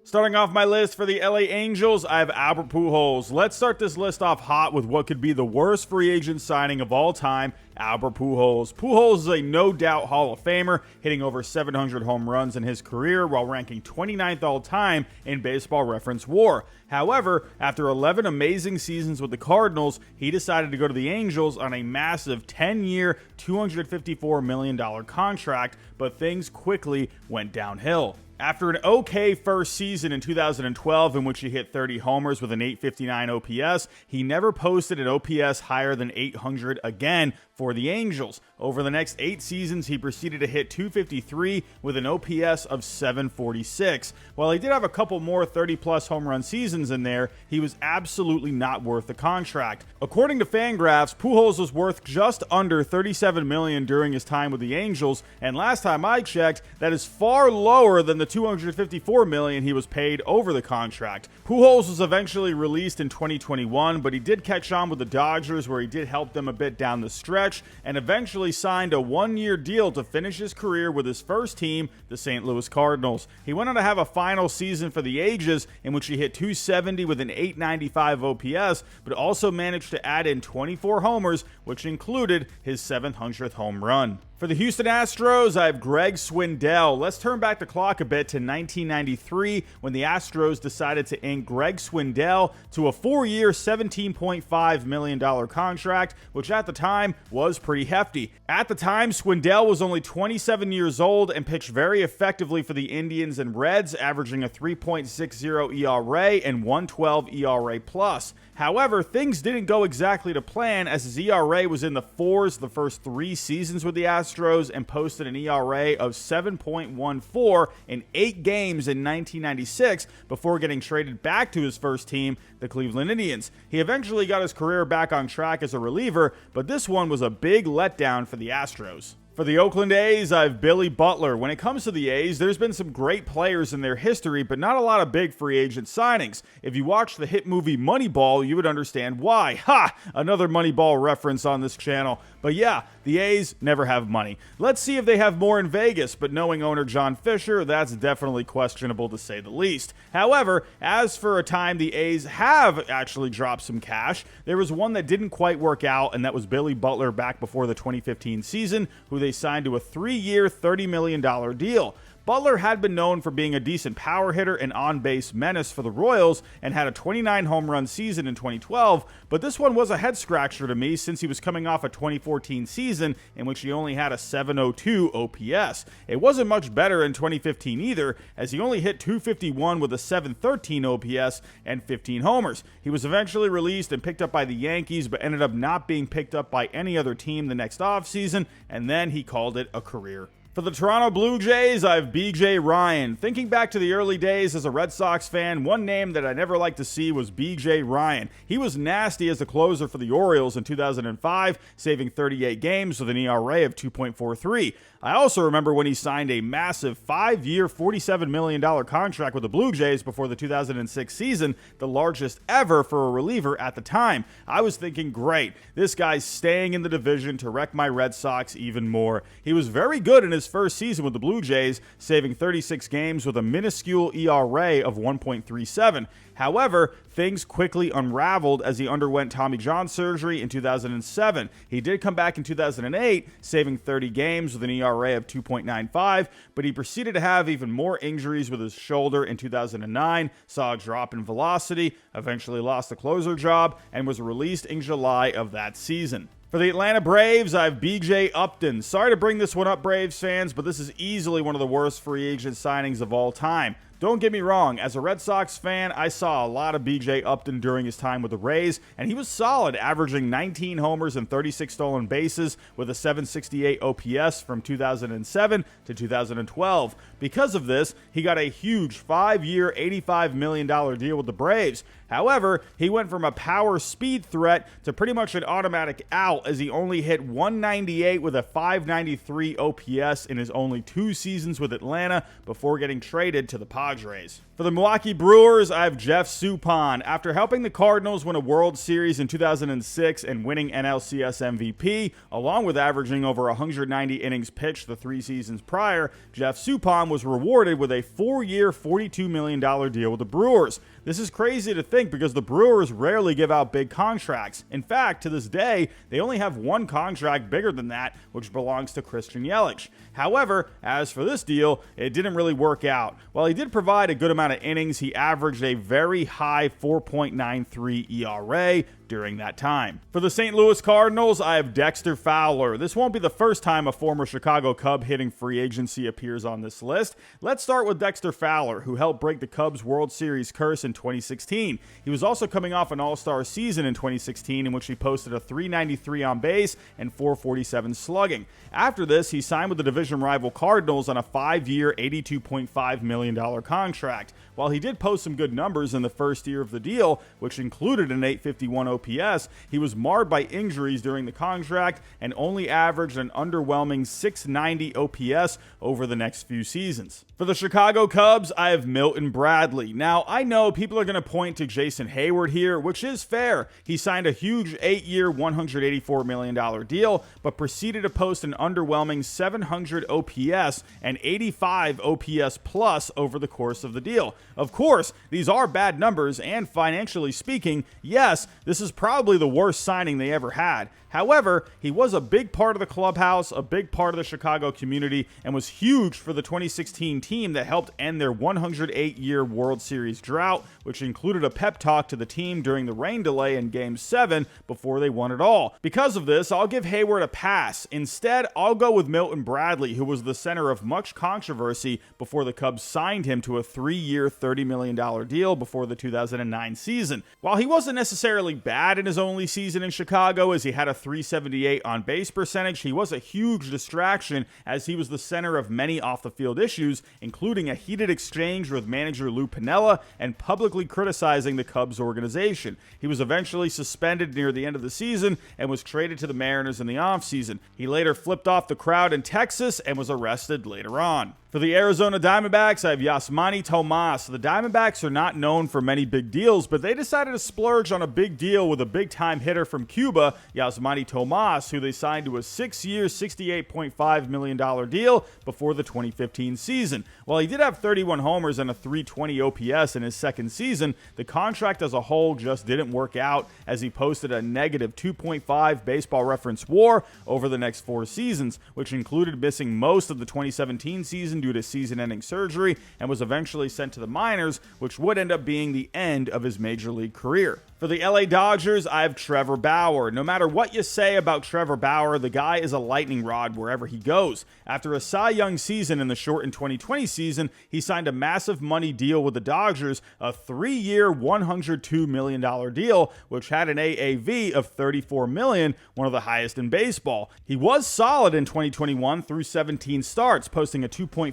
Starting off my list for the LA Angels, I have Albert Pujols. Let's start this list off hot with what could be the worst free agent signing of all time, Albert Pujols. Pujols is a no-doubt Hall of Famer, hitting over 700 home runs in his career while ranking 29th all-time in Baseball Reference WAR. However, after 11 amazing seasons with the Cardinals, he decided to go to the Angels on a massive 10-year, $254 million contract, but things quickly went downhill. After an okay first season in 2012 in which he hit 30 homers with an 859 OPS, he never posted an OPS higher than 800 again for the Angels. Over the next 8 seasons, he proceeded to hit 253 with an OPS of 746. While he did have a couple more 30-plus home run seasons in there, he was absolutely not worth the contract. According to Fangraphs, Pujols was worth just under $37 million during his time with the Angels, and last time I checked, that is far lower than the $254 million he was paid over the contract. Pujols was eventually released in 2021, but he did catch on with the Dodgers, where he did help them a bit down the stretch, and eventually signed a 1-year deal to finish his career with his first team, the St. Louis Cardinals. He went on to have a final season for the ages in which he hit 270 with an 895 OPS, but also managed to add in 24 homers, which included his 700th home run. For the Houston Astros, I have Greg Swindell. Let's turn back the clock a bit to 1993 when the Astros decided to ink Greg Swindell to a 4-year, $17.5 million contract, which at the time was pretty hefty. At the time, Swindell was only 27 years old and pitched very effectively for the Indians and Reds, averaging a 3.60 ERA and 112 ERA+. However, things didn't go exactly to plan, as his ERA was in the 4s the first 3 seasons with the Astros and posted an ERA of 7.14 in 8 games in 1996 before getting traded back to his first team, the Cleveland Indians. He eventually got his career back on track as a reliever, but this one was a big letdown for the Astros. For the Oakland A's, I have Billy Butler. When it comes to the A's, there's been some great players in their history, but not a lot of big free agent signings. If you watch the hit movie Moneyball, you would understand why. Ha! Another Moneyball reference on this channel. But yeah, the A's never have money. Let's see if they have more in Vegas, but knowing owner John Fisher, that's definitely questionable to say the least. However, as for a time the A's have actually dropped some cash, there was one that didn't quite work out, and that was Billy Butler back before the 2015 season, who they signed to a 3-year, $30 million deal. Butler had been known for being a decent power hitter and on-base menace for the Royals and had a 29 home run season in 2012, but this one was a head-scratcher to me since he was coming off a 2014 season in which he only had a 702 OPS. It wasn't much better in 2015 either, as he only hit 251 with a 713 OPS and 15 homers. He was eventually released and picked up by the Yankees, but ended up not being picked up by any other team the next offseason, and then he called it a career. For the Toronto Blue Jays, I have B.J. Ryan. Thinking back to the early days as a Red Sox fan, one name that I never liked to see was B.J. Ryan. He was nasty as a closer for the Orioles in 2005, saving 38 games with an ERA of 2.43. I also remember when he signed a massive 5-year, $47 million contract with the Blue Jays before the 2006 season, the largest ever for a reliever at the time. I was thinking, great, this guy's staying in the division to wreck my Red Sox even more. He was very good in his first season with the Blue Jays, saving 36 games with a minuscule ERA of 1.37. However, things quickly unraveled as he underwent Tommy John surgery in 2007. He did come back in 2008, saving 30 games with an ERA of 2.95, but he proceeded to have even more injuries with his shoulder in 2009, saw a drop in velocity, eventually lost the closer job, and was released in July of that season. For the Atlanta Braves, I have B.J. Upton. Sorry to bring this one up, Braves fans, but this is easily one of the worst free agent signings of all time. Don't get me wrong, as a Red Sox fan, I saw a lot of B.J. Upton during his time with the Rays, and he was solid, averaging 19 homers and 36 stolen bases with a 768 OPS from 2007 to 2012. Because of this, he got a huge 5-year, $85 million deal with the Braves. However, he went from a power speed threat to pretty much an automatic out drought as he only hit 198 with a 593 OPS in his only 2 seasons with Atlanta before getting traded to the Padres. For the Milwaukee Brewers, I have Jeff Suppan. After helping the Cardinals win a World Series in 2006 and winning NLCS MVP, along with averaging over 190 innings pitched the 3 seasons prior, Jeff Suppan was rewarded with a 4-year, $42 million deal with the Brewers. This is crazy to think because the Brewers rarely give out big contracts. In fact, to this day, they only have one contract bigger than that, which belongs to Christian Yelich. However, as for this deal, it didn't really work out. While he did provide a good amount of innings, he averaged a very high 4.93 ERA during that time. For the St. Louis Cardinals, I have Dexter Fowler. This won't be the first time a former Chicago Cub hitting free agency appears on this list. Let's start with Dexter Fowler, who helped break the Cubs' World Series curse in 2016. He was also coming off an all-star season in 2016 in which he posted a 393 on base and 447 slugging. After this, he signed with the division rival Cardinals on a 5-year, $82.5 million contract. While he did post some good numbers in the first year of the deal, which included an 851 OPS, he was marred by injuries during the contract and only averaged an underwhelming 690 OPS over the next few seasons. For the Chicago Cubs, I have Milton Bradley. Now, I know people are going to point to Jason Hayward here, which is fair. He signed a huge 8-year, $184 million deal, but proceeded to post an underwhelming 700 OPS and 85 OPS plus over the course of the deal. Of course, these are bad numbers, and financially speaking, yes, this is probably the worst signing they ever had. However, he was a big part of the clubhouse, a big part of the Chicago community, and was huge for the 2016 team that helped end their 108-year World Series drought, which included a pep talk to the team during the rain delay in Game 7 before they won it all. Because of this, I'll give Hayward a pass. Instead, I'll go with Milton Bradley, who was the center of much controversy before the Cubs signed him to a 3-year, $30 million deal before the 2009 season. While he wasn't necessarily bad in his only season in Chicago, as he had a 378 on base percentage, he was a huge distraction as he was the center of many off-the-field issues, including a heated exchange with manager Lou Piniella and publicly criticizing the Cubs organization. He was eventually suspended near the end of the season and was traded to the Mariners in the offseason. He later flipped off the crowd in Texas and was arrested later on. For the Arizona Diamondbacks, I have Yasmani Tomas. The Diamondbacks are not known for many big deals, but they decided to splurge on a big deal with a big-time hitter from Cuba, Yasmani Tomas, who they signed to a 6-year, $68.5 million deal before the 2015 season. While he did have 31 homers and a 320 OPS in his second season, the contract as a whole just didn't work out as he posted a negative 2.5 baseball reference WAR over the next 4 seasons, which included missing most of the 2017 season due to season-ending surgery and was eventually sent to the minors, which would end up being the end of his major league career. For the LA Dodgers, I have Trevor Bauer. No matter what you say about Trevor Bauer, the guy is a lightning rod wherever he goes. After a Cy Young season in the shortened 2020 season, he signed a massive money deal with the Dodgers, a 3-year, $102 million deal, which had an AAV of $34 million, one of the highest in baseball. He was solid in 2021 through 17 starts, posting a 2.59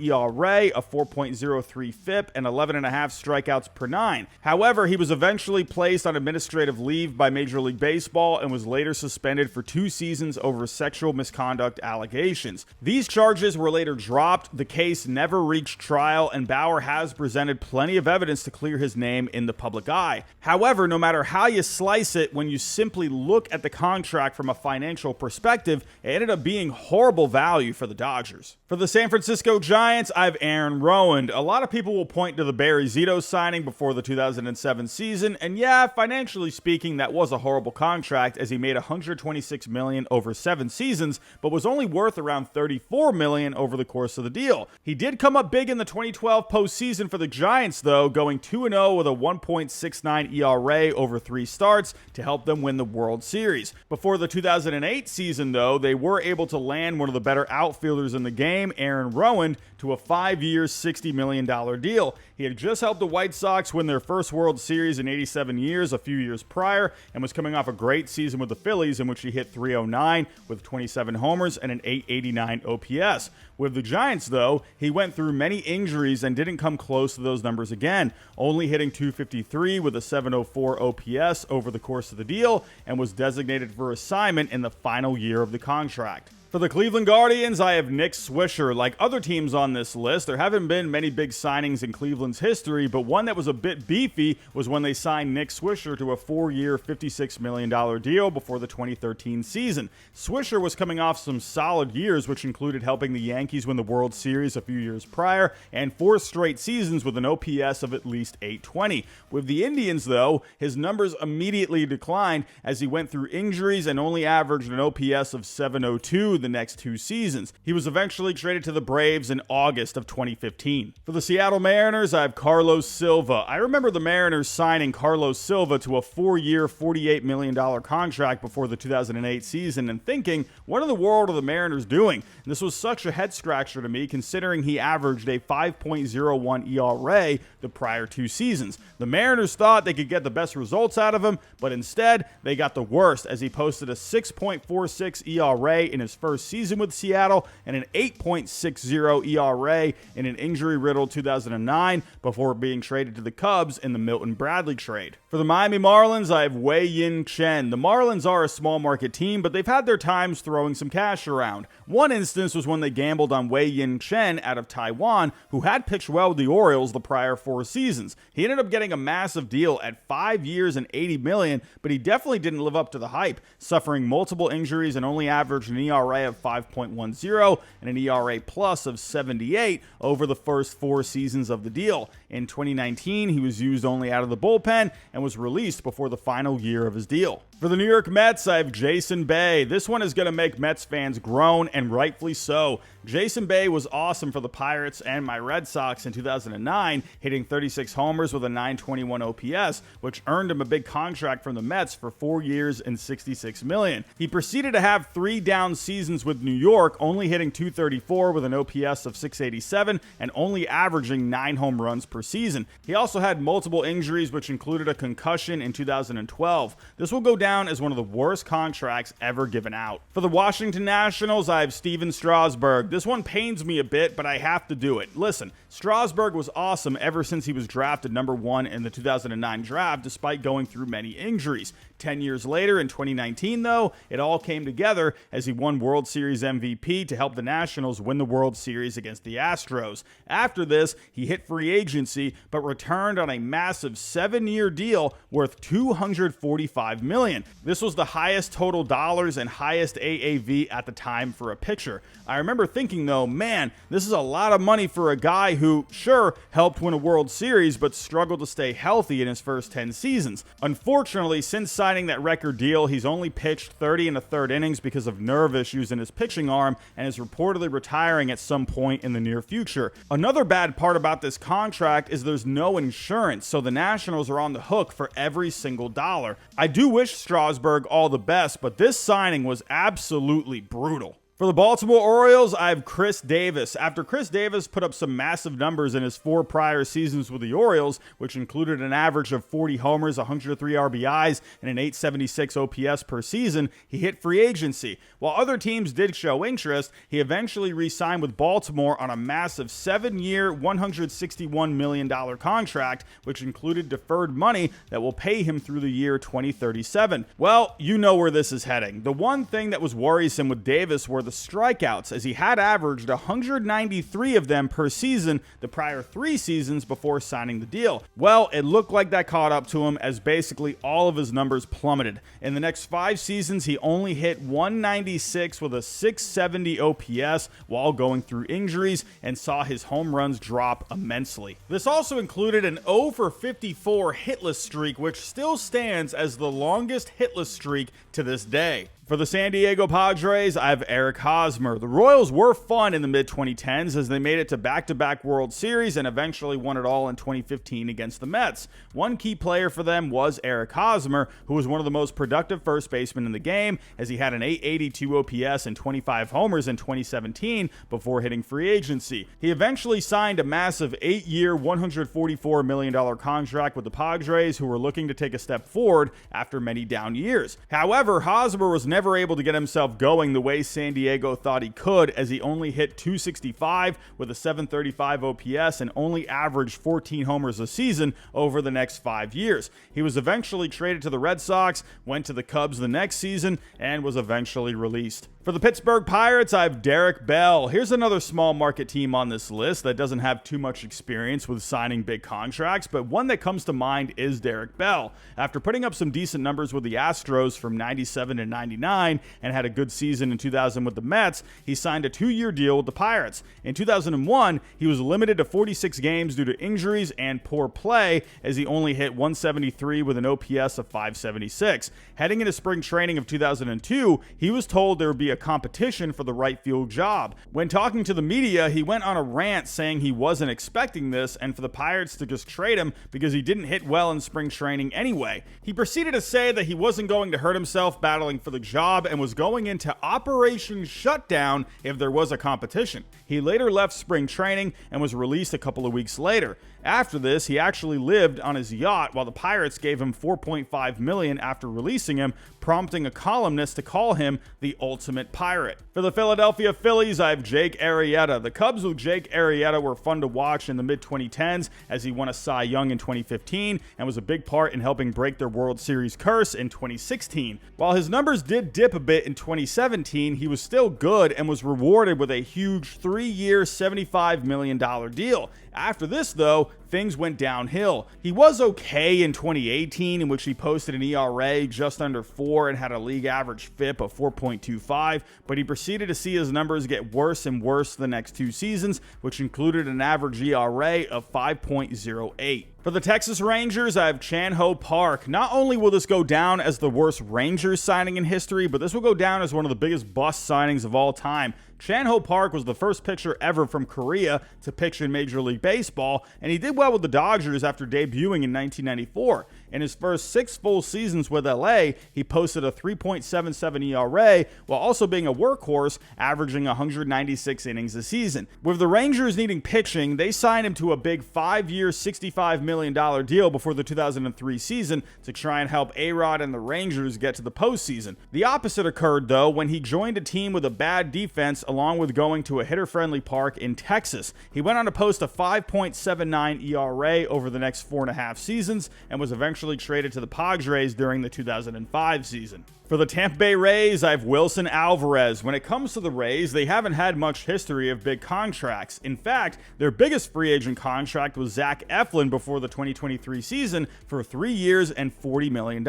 ERA, a 4.03 FIP, and 11.5 strikeouts per 9. However, he was eventually placed on administrative leave by Major League Baseball and was later suspended for 2 seasons over sexual misconduct allegations. These charges were later dropped, the case never reached trial, and Bauer has presented plenty of evidence to clear his name in the public eye. However, no matter how you slice it, when you simply look at the contract from a financial perspective, it ended up being horrible value for the Dodgers. For the San Francisco Giants, I have Aaron Rowand. A lot of people will point to the Barry Zito signing before the 2007 season, and yeah, financially speaking, that was a horrible contract as he made $126 million over 7 seasons, but was only worth around $34 million over the course of the deal. He did come up big in the 2012 postseason for the Giants, though, going 2-0 with a 1.69 ERA over 3 starts to help them win the World Series. Before the 2008 season, though, they were able to land one of the better outfielders in the game, Aaron Rowand, to a 5-year, $60 million deal. He had just helped the White Sox win their first World Series in '87 27 years a few years prior, and was coming off a great season with the Phillies in which he hit .309 with 27 homers and an .889 OPS. With the Giants, though, he went through many injuries and didn't come close to those numbers again, only hitting .253 with a .704 OPS over the course of the deal, and was designated for assignment in the final year of the contract. For the Cleveland Guardians, I have Nick Swisher. Like other teams on this list, there haven't been many big signings in Cleveland's history, but one that was a bit beefy was when they signed Nick Swisher to a 4-year, $56 million deal before the 2013 season. Swisher was coming off some solid years, which included helping the Yankees win the World Series a few years prior, and 4 straight seasons with an OPS of at least .820. With the Indians, though, his numbers immediately declined as he went through injuries and only averaged an OPS of .702 the next 2 seasons. He was eventually traded to the Braves in August of 2015. For the Seattle Mariners, I have Carlos Silva. I remember the Mariners signing Carlos Silva to a 4-year, $48 million contract before the 2008 season and thinking, what in the world are the Mariners doing? And this was such a head scratcher to me considering he averaged a 5.01 ERA the prior 2 seasons. The Mariners thought they could get the best results out of him, but instead they got the worst as he posted a 6.46 ERA in his first season with Seattle and an 8.60 ERA in an injury-riddled 2009 before being traded to the Cubs in the Milton Bradley trade. For the Miami Marlins, I have Wei-Yin Chen. The Marlins are a small market team, but they've had their times throwing some cash around. One instance was when they gambled on Wei-Yin Chen out of Taiwan, who had pitched well with the Orioles the prior 4 seasons. He ended up getting a massive deal at 5 years and $80 million, but he definitely didn't live up to the hype, suffering multiple injuries and only averaged an ERA of 5.10 and an ERA plus of 78 over the first 4 seasons of the deal. In 2019, he was used only out of the bullpen and was released before the final year of his deal. For the New York Mets, I have Jason Bay. This one is going to make Mets fans groan, and rightfully so. Jason Bay was awesome for the Pirates and my Red Sox in 2009, hitting 36 homers with a .921 OPS, which earned him a big contract from the Mets for 4 years and $66 million. He proceeded to have 3 down seasons with New York, only hitting .234 with an OPS of .687 and only averaging 9 home runs per season. He also had multiple injuries, which included a concussion in 2012. This will go down as one of the worst contracts ever given out. For the Washington Nationals, I have Steven Strasburg. This one pains me a bit, but I have to do it. Listen, Strasburg was awesome ever since he was drafted number 1 in the 2009 draft, despite going through many injuries. 10 years later, in 2019, though, it all came together as he won World Series MVP to help the Nationals win the World Series against the Astros. After this, he hit free agency, but returned on a massive 7-year deal worth $245 million. This was the highest total dollars and highest AAV at the time for a pitcher. I remember thinking, though, man, this is a lot of money for a guy who, sure, helped win a World Series, but struggled to stay healthy in his first 10 seasons. Unfortunately, since signing that record deal, he's only pitched 30 1/3 innings because of nerve issues in his pitching arm and is reportedly retiring at some point in the near future. Another bad part about this contract is there's no insurance, so the Nationals are on the hook for every single dollar. I do wish Strasburg all the best, but this signing was absolutely brutal. For the Baltimore Orioles, I have Chris Davis. After Chris Davis put up some massive numbers in his 4 prior seasons with the Orioles, which included an average of 40 homers, 103 RBIs, and an .876 OPS per season, he hit free agency. While other teams did show interest, he eventually re-signed with Baltimore on a massive 7-year, $161 million contract, which included deferred money that will pay him through the year 2037. Well, you know where this is heading. The one thing that was worrisome with Davis were the strikeouts, as he had averaged 193 of them per season the prior 3 seasons before signing the deal. Well, it looked like that caught up to him as basically all of his numbers plummeted. In the next 5 seasons, he only hit 196 with a .670 OPS while going through injuries and saw his home runs drop immensely. This also included an 0 for 54 hitless streak, which still stands as the longest hitless streak to this day. For the San Diego Padres, I have Eric Hosmer. The Royals were fun in the mid-2010s as they made it to back-to-back World Series and eventually won it all in 2015 against the Mets. One key player for them was Eric Hosmer, who was one of the most productive first basemen in the game as he had an .882 OPS and 25 homers in 2017 before hitting free agency. He eventually signed a massive 8-year, $144 million contract with the Padres, who were looking to take a step forward after many down years. However, Hosmer was never able to get himself going the way San Diego thought he could, as he only hit .265 with a .735 OPS and only averaged 14 homers a season over the next 5 years. He was eventually traded to the Red Sox, went to the Cubs the next season, and was eventually released. For the Pittsburgh Pirates, I have Derek Bell. Here's another small market team on this list that doesn't have too much experience with signing big contracts, but one that comes to mind is Derek Bell. After putting up some decent numbers with the Astros from 97 to 99 and had a good season in 2000 with the Mets, he signed a 2-year deal with the Pirates. In 2001, he was limited to 46 games due to injuries and poor play, as he only hit .173 with an OPS of .576. Heading into spring training of 2002, he was told there would be a competition for the right field job. When talking to the media, he went on a rant saying he wasn't expecting this and for the Pirates to just trade him because he didn't hit well in spring training anyway. He proceeded to say that he wasn't going to hurt himself battling for the job and was going into Operation Shutdown if there was a competition. He later left spring training and was released a couple of weeks later. After this, he actually lived on his yacht while the Pirates gave him $4.5 million after releasing him, prompting a columnist to call him the ultimate pirate. For the Philadelphia Phillies, I have Jake Arrieta. The Cubs with Jake Arrieta were fun to watch in the mid-2010s as he won a Cy Young in 2015 and was a big part in helping break their World Series curse in 2016. While his numbers did dip a bit in 2017, he was still good and was rewarded with a huge 3-year, $75 million deal. After this, though, things went downhill. He was okay in 2018, in which he posted an ERA just under 4 and had a league average FIP of 4.25, but he proceeded to see his numbers get worse and worse the next 2 seasons, which included an average ERA of 5.08. For the Texas Rangers, I have Chan-Ho Park. Not only will this go down as the worst Rangers signing in history, but this will go down as one of the biggest bust signings of all time. Chan-Ho Park was the first pitcher ever from Korea to pitch in Major League Baseball, and he did well with the Dodgers after debuting in 1994. In his first 6 full seasons with LA, he posted a 3.77 ERA while also being a workhorse, averaging 196 innings a season. With the Rangers needing pitching, they signed him to a big 5-year, $65 million deal before the 2003 season to try and help A-Rod and the Rangers get to the postseason. The opposite occurred, though, when he joined a team with a bad defense along with going to a hitter-friendly park in Texas. He went on to post a 5.79 ERA over the next 4.5 seasons and was eventually traded to the Padres during the 2005 season. For the Tampa Bay Rays, I have Wilson Alvarez. When it comes to the Rays, they haven't had much history of big contracts. In fact, their biggest free agent contract was Zach Eflin before the 2023 season for 3 years and $40 million.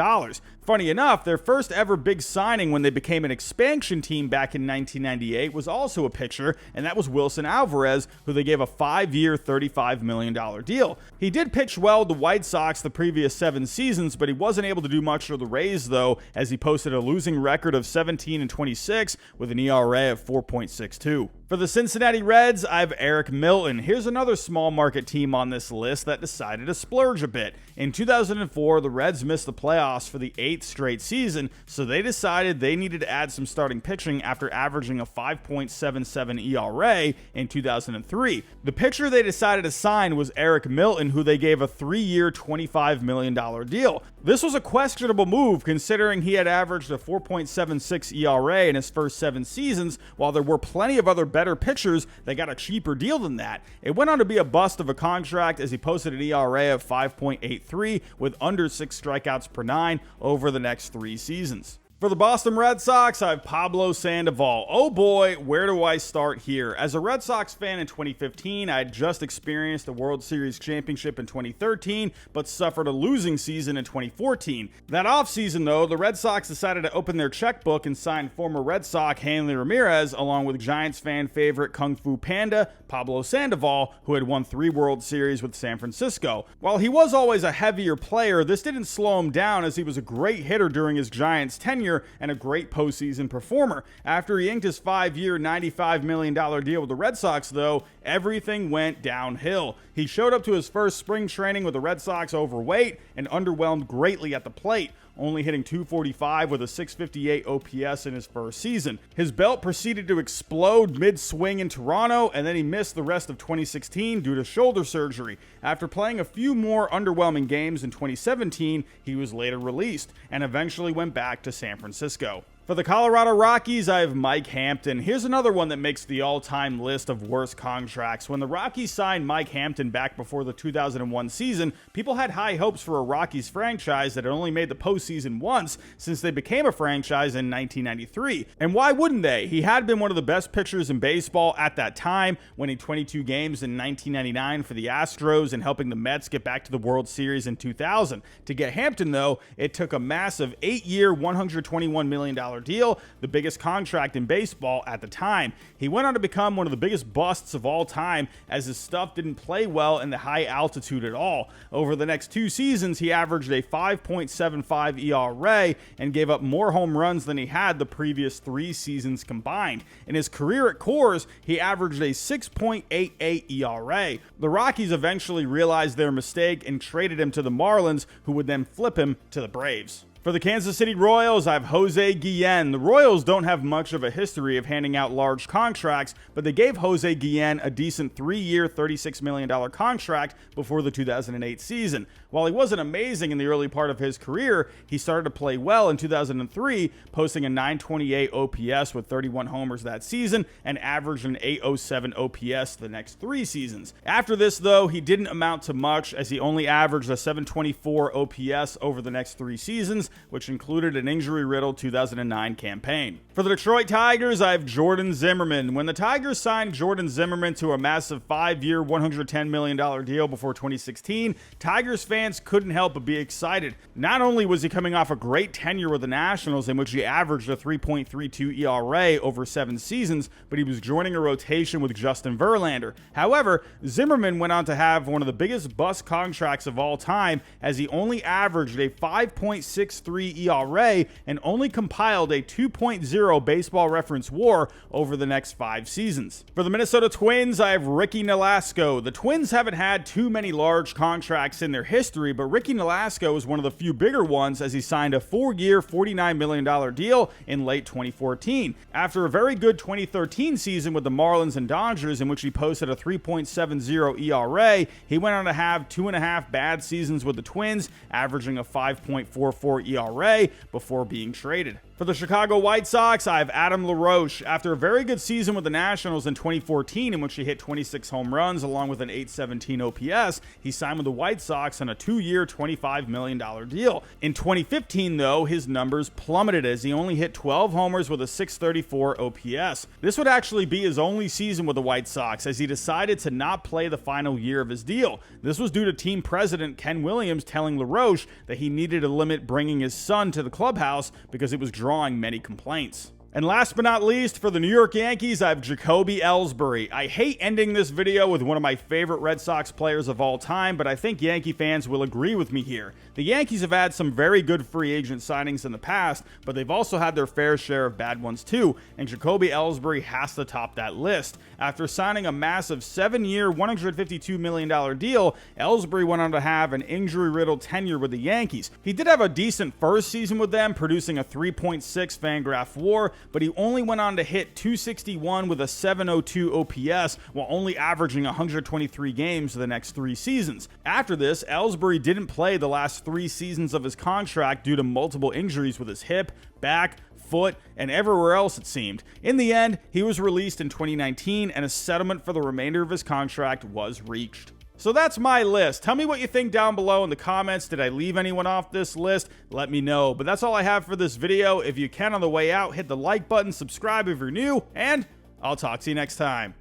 Funny enough, their first ever big signing when they became an expansion team back in 1998 was also a pitcher, and that was Wilson Alvarez, who they gave a 5-year, $35 million deal. He did pitch well with the White Sox the previous 7 seasons, but he wasn't able to do much for the Rays, though, as he posted a losing record of 17 and 26 with an ERA of 4.62. For the Cincinnati Reds, I have Eric Milton. Here's another small market team on this list that decided to splurge a bit. In 2004, the Reds missed the playoffs for the 8th straight season, so they decided they needed to add some starting pitching after averaging a 5.77 ERA in 2003. The pitcher they decided to sign was Eric Milton, who they gave a 3-year, $25 million deal. This was a questionable move considering he had averaged a 4.76 ERA in his first 7 seasons, while there were plenty of other better pitchers that got a cheaper deal than that. It went on to be a bust of a contract as he posted an ERA of 5.83 with under 6 strikeouts per 9 over the next 3 seasons. For the Boston Red Sox, I have Pablo Sandoval. Oh boy, where do I start here? As a Red Sox fan in 2015, I had just experienced a World Series championship in 2013, but suffered a losing season in 2014. That offseason, though, the Red Sox decided to open their checkbook and sign former Red Sox Hanley Ramirez, along with Giants fan favorite Kung Fu Panda, Pablo Sandoval, who had won 3 World Series with San Francisco. While he was always a heavier player, this didn't slow him down as he was a great hitter during his Giants tenure, tenure and a great postseason performer. After he inked his 5-year, $95 million deal with the Red Sox, though, everything went downhill. He showed up to his first spring training with the Red Sox overweight and underwhelmed greatly at the plate, only hitting .245 with a .658 OPS in his first season. His belt proceeded to explode mid-swing in Toronto, and then he missed the rest of 2016 due to shoulder surgery. After playing a few more underwhelming games in 2017, he was later released and eventually went back to San Francisco. For the Colorado Rockies, I have Mike Hampton. Here's another one that makes the all-time list of worst contracts. When the Rockies signed Mike Hampton back before the 2001 season, people had high hopes for a Rockies franchise that had only made the postseason once since they became a franchise in 1993. And why wouldn't they? He had been one of the best pitchers in baseball at that time, winning 22 games in 1999 for the Astros and helping the Mets get back to the World Series in 2000. To get Hampton, though, it took a massive 8-year, $121 million deal, the biggest contract in baseball at the time. He went on to become one of the biggest busts of all time, as his stuff didn't play well in the high altitude at all. Over the next 2 seasons, he averaged a 5.75 ERA and gave up more home runs than he had the previous 3 seasons combined. In his career at Coors, he averaged a 6.88 ERA. The Rockies eventually realized their mistake and traded him to the Marlins, who would then flip him to the Braves. For the Kansas City Royals, I have Jose Guillen. The Royals don't have much of a history of handing out large contracts, but they gave Jose Guillen a decent 3-year, $36 million contract before the 2008 season. While he wasn't amazing in the early part of his career, he started to play well in 2003, posting a .928 OPS with 31 homers that season and averaged an .807 OPS the next 3 seasons. After this, though, he didn't amount to much, as he only averaged a .724 OPS over the next 3 seasons, which included an injury-riddled 2009 campaign. For the Detroit Tigers, I have Jordan Zimmermann. When the Tigers signed Jordan Zimmermann to a massive 5-year, $110 million deal before 2016, Tigers fans couldn't help but be excited. Not only was he coming off a great tenure with the Nationals, in which he averaged a 3.32 ERA over 7 seasons, but he was joining a rotation with Justin Verlander. However, Zimmermann went on to have one of the biggest bust contracts of all time, as he only averaged a 5.63 ERA and only compiled a 2.0 baseball reference WAR over the next 5 seasons. For the Minnesota Twins, I have Ricky Nolasco. The Twins haven't had too many large contracts in their history, but Ricky Nolasco is one of the few bigger ones, as he signed a 4-year, $49 million deal in late 2014. After a very good 2013 season with the Marlins and Dodgers, in which he posted a 3.70 ERA, he went on to have 2.5 bad seasons with the Twins, averaging a 5.44 ERA before being traded. For the Chicago White Sox, I have Adam LaRoche. After a very good season with the Nationals in 2014, in which he hit 26 home runs along with an .817 OPS, he signed with the White Sox on a 2-year, $25 million deal. In 2015, though, his numbers plummeted, as he only hit 12 homers with a .634 OPS. This would actually be his only season with the White Sox, as he decided to not play the final year of his deal. This was due to team president Ken Williams telling LaRoche that he needed to limit bringing his son to the clubhouse because it was drawing many complaints. And last but not least, for the New York Yankees, I have Jacoby Ellsbury. I hate ending this video with one of my favorite Red Sox players of all time, but I think Yankee fans will agree with me here. The Yankees have had some very good free agent signings in the past, but they've also had their fair share of bad ones too, and Jacoby Ellsbury has to top that list. After signing a massive 7-year, $152 million deal, Ellsbury went on to have an injury-riddled tenure with the Yankees. He did have a decent first season with them, producing a 3.6 Fangraph WAR, but he only went on to hit .261 with a .702 OPS while only averaging 123 games the next 3 seasons. After this, Ellsbury didn't play the last 3 seasons of his contract due to multiple injuries with his hip, back, foot, and everywhere else, it seemed. In the end, he was released in 2019, and a settlement for the remainder of his contract was reached. So that's my list. Tell me what you think down below in the comments. Did I leave anyone off this list? Let me know. But that's all I have for this video. If you can, on the way out, hit the like button, subscribe if you're new, and I'll talk to you next time.